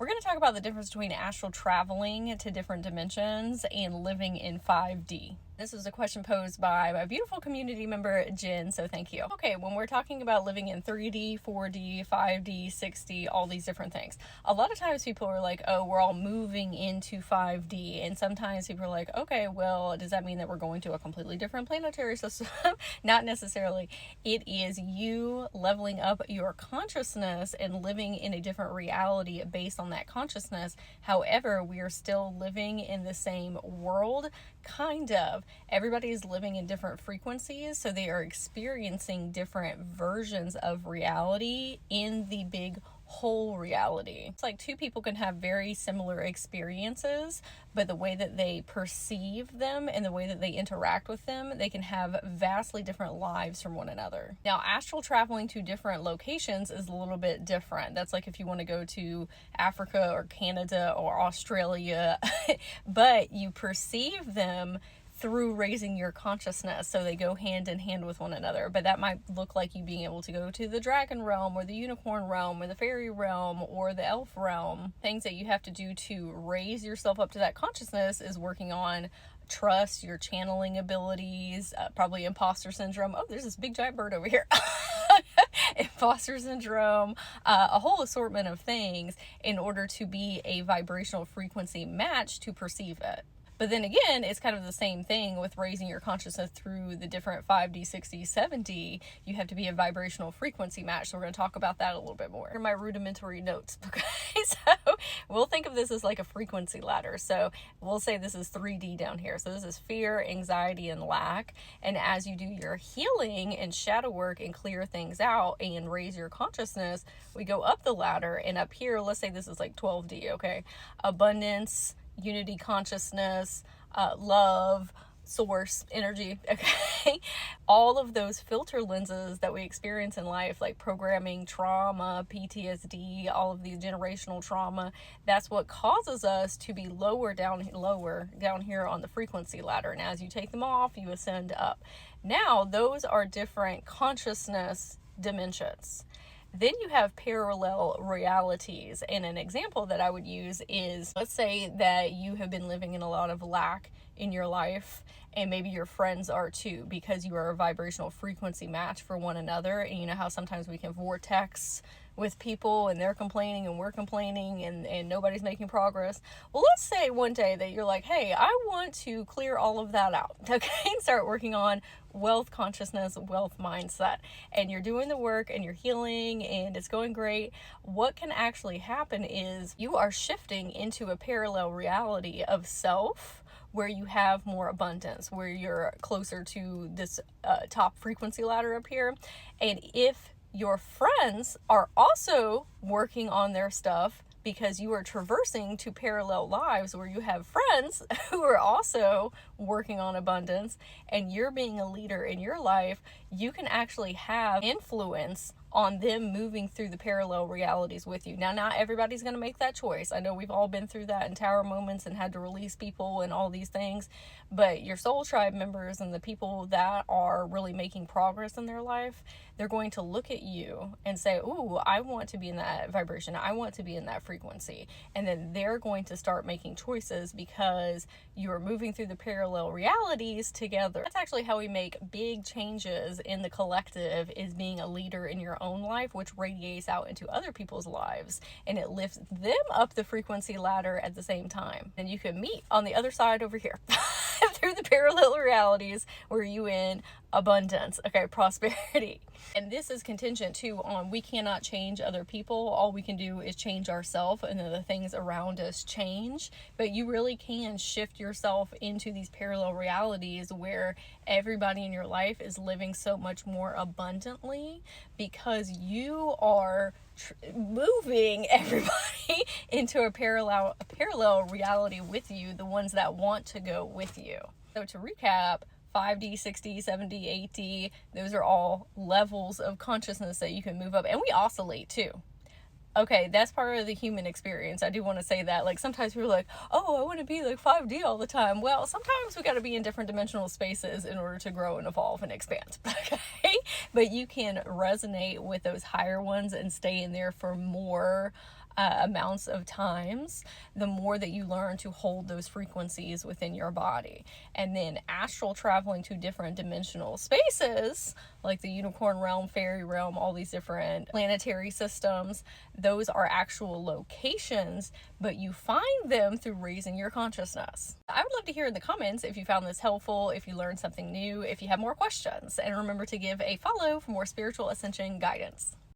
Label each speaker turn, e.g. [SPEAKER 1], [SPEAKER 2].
[SPEAKER 1] We're going to talk about the difference between astral traveling to different dimensions and living in 5D. This was a question posed by my beautiful community member, Jen, so thank you. Okay, when we're talking about living in 3D, 4D, 5D, 6D, all these different things, a lot of times people are like, oh, we're all moving into 5D, and sometimes people are like, okay, well, does that mean that we're going to a completely different planetary system? Not necessarily. It is you leveling up your consciousness and living in a different reality based on that consciousness. However, we are still living in the same world, kind of. Everybody is living in different frequencies, so they are experiencing different versions of reality in the big whole reality. It's like two people can have very similar experiences, but the way that they perceive them and the way that they interact with them, they can have vastly different lives from one another. Now, astral traveling to different locations is a little bit different. That's like if you want to go to Africa or Canada or Australia, but you perceive them through raising your consciousness, so they go hand in hand with one another. But that might look like you being able to go to the dragon realm or the unicorn realm or the fairy realm or the elf realm. Things that you have to do to raise yourself up to that consciousness is working on trust, your channeling abilities, probably imposter syndrome. Oh, there's this big giant bird over here. Imposter syndrome, a whole assortment of things in order to be a vibrational frequency match to perceive it. But then again, it's kind of the same thing with raising your consciousness through the different 5D, 6D, 7D. You have to be a vibrational frequency match. So we're going to talk about that a little bit more in my rudimentary notes. Okay, so we'll think of this as like a frequency ladder. So we'll say this is 3D down here. So this is fear, anxiety, and lack. And as you do your healing and shadow work and clear things out and raise your consciousness, we go up the ladder. And up here, let's say this is like 12D, okay? Abundance, unity, consciousness, love, source, energy, okay? All of those filter lenses that we experience in life, like programming, trauma, PTSD, all of the generational trauma, that's what causes us to be lower down here on the frequency ladder. And as you take them off, you ascend up. Now, those are different consciousness dimensions. Then you have parallel realities. And an example that I would use is, let's say that you have been living in a lot of lack in your life, and maybe your friends are too, because you are a vibrational frequency match for one another. And you know how sometimes we can vortex with people and they're complaining and we're complaining and nobody's making progress. Well, let's say one day that you're like, hey, I want to clear all of that out, okay, and start working on wealth consciousness, wealth mindset, and you're doing the work and you're healing and it's going great. What can actually happen is you are shifting into a parallel reality of self, where you have more abundance, where you're closer to this top frequency ladder up here. And if your friends are also working on their stuff, because you are traversing to parallel lives where you have friends who are also working on abundance, and you're being a leader in your life, you can actually have influence on them moving through the parallel realities with you. Now, not everybody's going to make that choice. I know we've all been through that in tower moments and had to release people and all these things, but your soul tribe members and the people that are really making progress in their life, they're going to look at you and say, ooh, I want to be in that vibration. I want to be in that frequency. And then they're going to start making choices because you're moving through the parallel realities together. That's actually how we make big changes in the collective, is being a leader in your own life, which radiates out into other people's lives, and it lifts them up the frequency ladder at the same time. And you can meet on the other side over here through the parallel realities where you in abundance, okay, prosperity. And this is contingent too on, we cannot change other people. All we can do is change ourselves, and then the things around us change. But you really can shift yourself into these parallel realities where everybody in your life is living so much more abundantly, because you are moving everybody into a parallel reality with you, the ones that want to go with you. So to recap, 5D, 6D, 7D, 8D, those are all levels of consciousness that you can move up. And we oscillate too. Okay, that's part of the human experience. I do want to say that. Like, sometimes people are like, oh, I want to be like 5D all the time. Well, sometimes we got to be in different dimensional spaces in order to grow and evolve and expand. Okay? But you can resonate with those higher ones and stay in there for more amounts of times, the more that you learn to hold those frequencies within your body. And then astral traveling to different dimensional spaces, like the unicorn realm, fairy realm, all these different planetary systems, those are actual locations, but you find them through raising your consciousness. I would love to hear in the comments if you found this helpful, if you learned something new, if you have more questions. And remember to give a follow for more spiritual ascension guidance.